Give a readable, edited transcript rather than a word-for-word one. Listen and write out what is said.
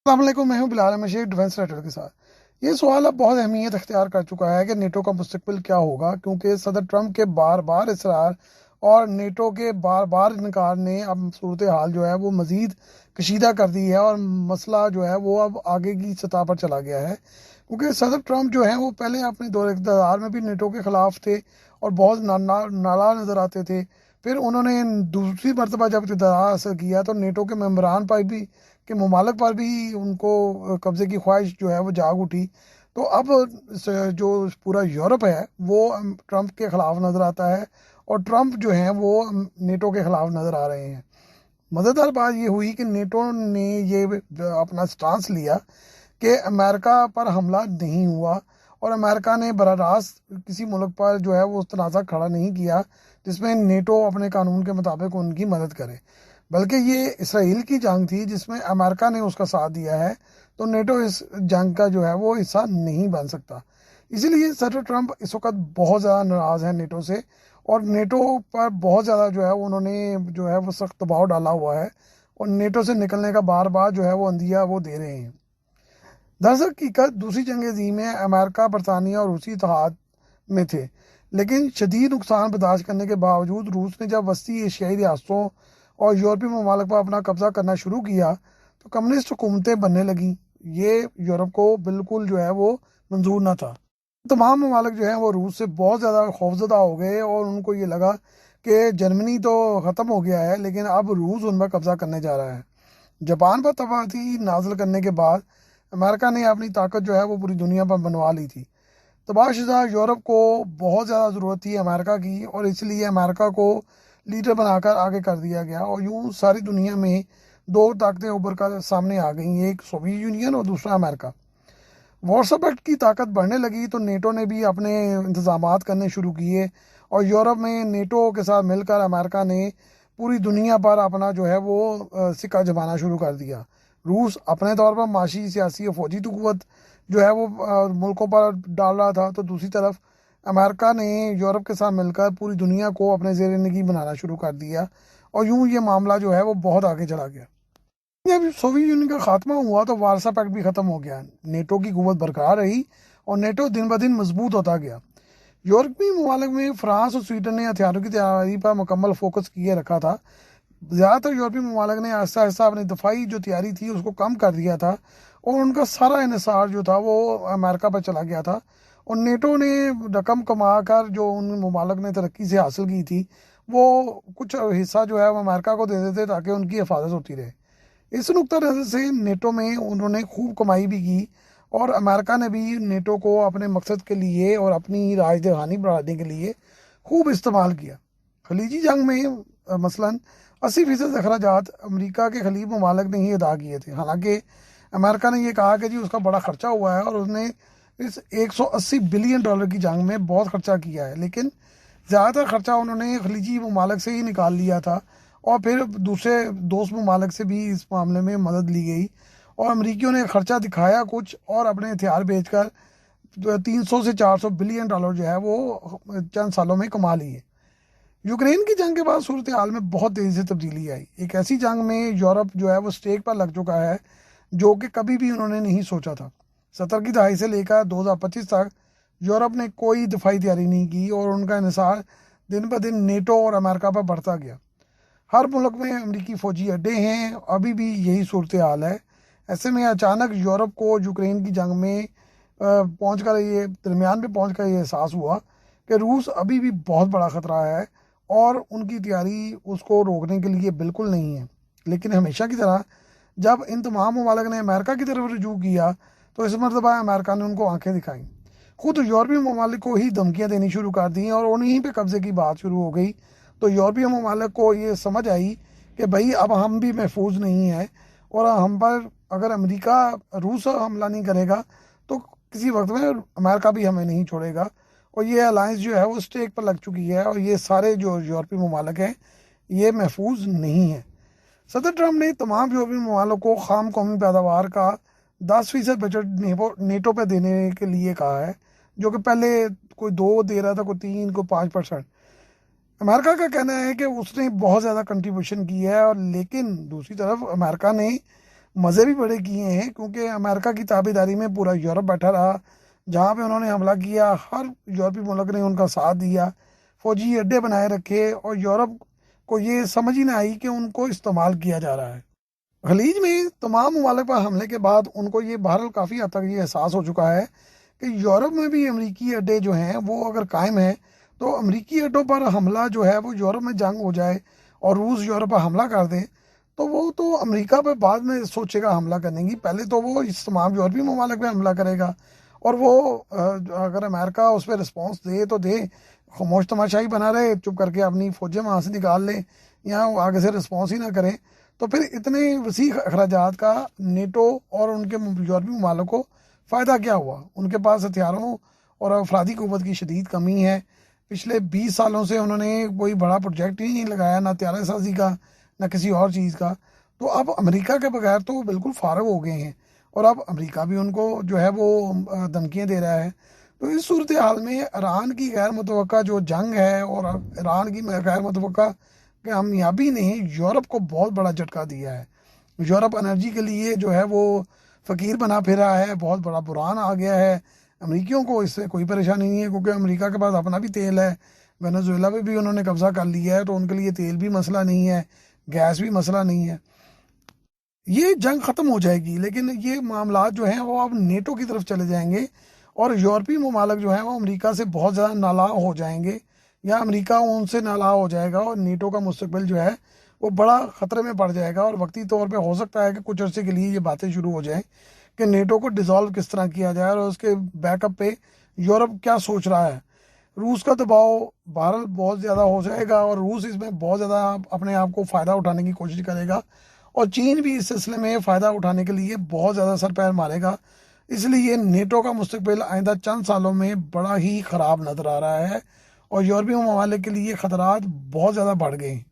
السلام علیکم، میں ہوں بلال احمد شیخ ڈیفینس رائٹر کے ساتھ۔ یہ سوال اب بہت اہمیت اختیار کر چکا ہے کہ نیٹو کا مستقبل کیا ہوگا، کیونکہ صدر ٹرمپ کے بار بار اصرار اور نیٹو کے بار بار انکار نے اب صورتحال جو ہے وہ مزید کشیدہ کر دی ہے، اور مسئلہ جو ہے وہ اب آگے کی سطح پر چلا گیا ہے۔ کیونکہ صدر ٹرمپ جو ہیں وہ پہلے اپنے دور اقتدار میں بھی نیٹو کے خلاف تھے اور بہت نالا نظر آتے تھے۔ پھر انہوں نے دوسری مرتبہ جب اقتدار حاصل کیا تو نیٹو کے ممبران پر بھی کہ ممالک پر بھی ان کو قبضے کی خواہش جو ہے وہ جاگ اٹھی۔ تو اب جو پورا یورپ ہے وہ ٹرمپ کے خلاف نظر آتا ہے، اور ٹرمپ جو ہیں وہ نیٹو کے خلاف نظر آ رہے ہیں۔ مزیدار بات یہ ہوئی کہ نیٹو نے یہ اپنا سٹانس لیا کہ امریکہ پر حملہ نہیں ہوا، اور امریکہ نے براہ راست کسی ملک پر جو ہے وہ تنازع کھڑا نہیں کیا جس میں نیٹو اپنے قانون کے مطابق ان کی مدد کرے، بلکہ یہ اسرائیل کی جنگ تھی جس میں امریکہ نے اس کا ساتھ دیا ہے۔ تو نیٹو اس جنگ کا جو ہے وہ حصہ نہیں بن سکتا۔ اسی لیے صدر ٹرمپ اس وقت بہت زیادہ ناراض ہیں نیٹو سے، اور نیٹو پر بہت زیادہ جو ہے انہوں نے جو ہے وہ سخت دباؤ ڈالا ہوا ہے، اور نیٹو سے نکلنے کا بار بار جو ہے وہ اندیہ وہ دے رہے ہیں۔ دراصل حقیقت دوسری جنگ عظیم میں امریکہ، برطانیہ اور روسی اتحاد میں تھے، لیکن شدید نقصان برداشت کرنے کے باوجود روس نے جب وسطی ایشیائی ریاستوں اور یورپی ممالک پر اپنا قبضہ کرنا شروع کیا تو کمیونسٹ حکومتیں بننے لگیں۔ یہ یورپ کو بالکل جو ہے وہ منظور نہ تھا۔ تمام ممالک جو ہیں وہ روس سے بہت زیادہ خوفزدہ ہو گئے، اور ان کو یہ لگا کہ جرمنی تو ختم ہو گیا ہے لیکن اب روس ان پر قبضہ کرنے جا رہا ہے۔ جاپان پر تباہی نازل کرنے کے بعد امریکہ نے اپنی طاقت جو ہے وہ پوری دنیا پر بنوا لی تھی۔ تباہ شدہ یورپ کو بہت زیادہ ضرورت تھی امریکہ کی، اور اس لیے امریکہ کو لیڈر بنا کر آگے کر دیا گیا، اور یوں ساری دنیا میں دو طاقتیں ابھر کر سامنے آ گئیں، ایک سوویت یونین اور دوسرا امریکہ۔ وارسا پیکٹ کی طاقت بڑھنے لگی تو نیٹو نے بھی اپنے انتظامات کرنے شروع کیے، اور یورپ میں نیٹو کے ساتھ مل کر امریکہ نے پوری دنیا پر اپنا جو ہے وہ سکہ جمانا شروع کر دیا۔ روس اپنے طور پر معاشی، سیاسی اور فوجی قوت جو ہے وہ ملکوں پر ڈال رہا تھا، تو دوسری طرف امریکہ نے یورپ کے ساتھ مل کر پوری دنیا کو اپنے زیر نگین بنانا شروع کر دیا، اور یوں یہ معاملہ جو ہے وہ بہت آگے چلا گیا۔ جب سوویت یونین کا خاتمہ ہوا تو وارسا پیکٹ بھی ختم ہو گیا، نیٹو کی قوت برقرار رہی اور نیٹو دن بدن مضبوط ہوتا گیا۔ یورپی ممالک میں فرانس اور سویڈن نے ہتھیاروں کی تیاری پر مکمل فوکس کیے رکھا تھا۔ زیادہ تر یورپی ممالک نے آہستہ آہستہ اپنی دفاعی جو تیاری تھی اس کو کم کر دیا تھا، اور ان کا سارا انحصار جو تھا وہ امریکہ پر چلا گیا تھا، اور نیٹو نے رقم کما کر جو ان ممالک نے ترقی سے حاصل کی تھی وہ کچھ حصہ جو ہے وہ امریکہ کو دے دیتے تاکہ ان کی حفاظت ہوتی رہے۔ اس نقطہ نظر سے نیٹو میں انہوں نے خوب کمائی بھی کی، اور امریکہ نے بھی نیٹو کو اپنے مقصد کے لیے اور اپنی راج دہانی بڑھانے کے لیے خوب استعمال کیا۔ خلیجی جنگ میں مثلاً 80% اخراجات امریکہ کے خلیج ممالک نے ہی ادا کیے تھے، حالانکہ امریکہ نے یہ کہا کہ جی اس کا بڑا خرچہ ہوا ہے اور اس نے اس $180 بلین کی جنگ میں بہت خرچہ کیا ہے، لیکن زیادہ تر خرچہ انہوں نے خلیجی ممالک سے ہی نکال لیا تھا، اور پھر دوسرے دوست ممالک سے بھی اس معاملے میں مدد لی گئی، اور امریکیوں نے خرچہ دکھایا کچھ اور اپنے ہتھیار بیچ کر 300 سے 400 بلین ڈالر جو ہے وہ چند سالوں میں کما لیے۔ یوکرین کی جنگ کے بعد صورتحال میں بہت تیزی سے تبدیلی آئی۔ ایک ایسی جنگ میں یورپ جو ہے وہ سٹیک پر لگ چکا ہے جو کہ کبھی بھی انہوں نے نہیں سوچا تھا۔ 70 کی دہائی سے لے کر 2025 تک یورپ نے کوئی دفاعی تیاری نہیں کی، اور ان کا انحصار دن بدن نیٹو اور امریکہ پر بڑھتا گیا۔ ہر ملک میں امریکی فوجی اڈے ہیں، ابھی بھی یہی صورتحال ہے۔ ایسے میں اچانک یورپ کو یوکرین کی جنگ میں پہنچ کر یہ درمیان پہ پہنچ کر یہ احساس ہوا کہ روس ابھی بھی بہت بڑا خطرہ ہے، اور ان کی تیاری اس کو روکنے کے لیے بالکل نہیں ہے۔ لیکن ہمیشہ کی طرح جب ان تمام ممالک نے امریکہ کی طرف رجوع کیا تو اس مرتبہ امریکہ نے ان کو آنکھیں دکھائیں، خود یورپی ممالک کو ہی دھمکیاں دینی شروع کر دیں، اور انہیں پہ قبضے کی بات شروع ہو گئی۔ تو یورپی ممالک کو یہ سمجھ آئی کہ بھائی اب ہم بھی محفوظ نہیں ہیں، اور ہم پر اگر امریکہ روس حملہ نہیں کرے گا تو کسی وقت میں امریکہ بھی ہمیں نہیں چھوڑے گا، اور یہ الائنس جو ہے وہ اسٹیک پر لگ چکی ہے، اور یہ سارے جو یورپی ممالک ہیں یہ محفوظ نہیں ہیں۔ صدر ٹرمپ نے تمام یورپی ممالک کو خام قومی پیداوار کا 10% بجٹ نیٹو پہ دینے کے لیے کہا ہے، جو کہ پہلے کوئی 2 دے رہا تھا، کوئی 3، کوئی 5%۔ امریکہ کا کہنا ہے کہ اس نے بہت زیادہ کنٹریبیوشن کی ہے، اور لیکن دوسری طرف امریکہ نے مزے بھی بڑے کیے ہیں، کیونکہ امریکہ کی تابعداری میں پورا یورپ بیٹھا رہا، جہاں پہ انہوں نے حملہ کیا ہر یورپی ملک نے ان کا ساتھ دیا، فوجی اڈے بنائے رکھے، اور یورپ کو یہ سمجھ ہی نہ آئی کہ ان کو استعمال کیا جا رہا ہے۔ خلیج میں تمام ممالک پر حملے کے بعد ان کو یہ بہرحال کافی حد تک یہ احساس ہو چکا ہے کہ یورپ میں بھی امریکی اڈے جو ہیں وہ اگر قائم ہیں تو امریکی اڈوں پر حملہ جو ہے وہ یورپ میں جنگ ہو جائے اور روس یورپ پر حملہ کر دے تو وہ تو امریکہ پہ بعد میں سوچے گا حملہ کرنے کی، پہلے تو وہ اس تمام یورپی ممالک پہ حملہ کرے گا، اور وہ اگر امریکہ اس پہ رسپانس دے تو دے، خاموش تماشائی بنا رہے، چپ کر کے اپنی فوجیں وہاں سے نکال لے یا آگے سے رسپانس ہی نہ کرے، تو پھر اتنے وسیع اخراجات کا نیٹو اور ان کے یورپی ممالک کو فائدہ کیا ہوا؟ ان کے پاس ہتھیاروں اور افرادی قوت کی شدید کمی ہے، پچھلے 20 سالوں سے انہوں نے کوئی بڑا پروجیکٹ ہی نہیں لگایا، نہ طیارہ سازی کا نہ کسی اور چیز کا، تو اب امریکہ کے بغیر تو وہ بالکل فارغ ہو گئے ہیں، اور اب امریکہ بھی ان کو جو ہے وہ دھمکیاں دے رہا ہے۔ تو اس صورتحال میں ایران کی غیر متوقع جو جنگ ہے اور ایران کی غیر متوقع کامیابی نے یورپ کو بہت بڑا جھٹکا دیا ہے۔ یورپ انرجی کے لیے جو ہے وہ فقیر بنا پھرا ہے، بہت بڑا بحران آ گیا ہے۔ امریکیوں کو اس سے کوئی پریشانی نہیں ہے، کیونکہ امریکہ کے پاس اپنا بھی تیل ہے، وینزویلا پہ بھی انہوں نے قبضہ کر لیا ہے، تو ان کے لیے تیل بھی مسئلہ نہیں ہے، گیس بھی مسئلہ نہیں ہے۔ یہ جنگ ختم ہو جائے گی، لیکن یہ معاملات جو ہیں وہ اب نیٹو کی طرف چلے جائیں گے، اور یورپی ممالک جو ہیں وہ امریکہ سے بہت زیادہ نالاں ہو جائیں گے، یا امریکہ ان سے نالاں ہو جائے گا، اور نیٹو کا مستقبل جو ہے وہ بڑا خطرے میں پڑ جائے گا، اور وقتی طور پہ ہو سکتا ہے کہ کچھ عرصے کے لیے یہ باتیں شروع ہو جائیں کہ نیٹو کو ڈیزالو کس طرح کیا جائے، اور اس کے بیک اپ پہ یورپ کیا سوچ رہا ہے۔ روس کا دباؤ بہرحال بہت زیادہ ہو جائے گا، اور روس اس میں بہت زیادہ اپنے آپ کو فائدہ اٹھانے کی کوشش کرے گا، اور چین بھی اس سلسلے میں فائدہ اٹھانے کے لیے بہت زیادہ سر پیر مارے گا۔ اس لیے نیٹو کا مستقبل آئندہ چند سالوں میں بڑا ہی خراب نظر آ رہا ہے، اور یورپی ممالک کے لیے خطرات بہت زیادہ بڑھ گئے ہیں۔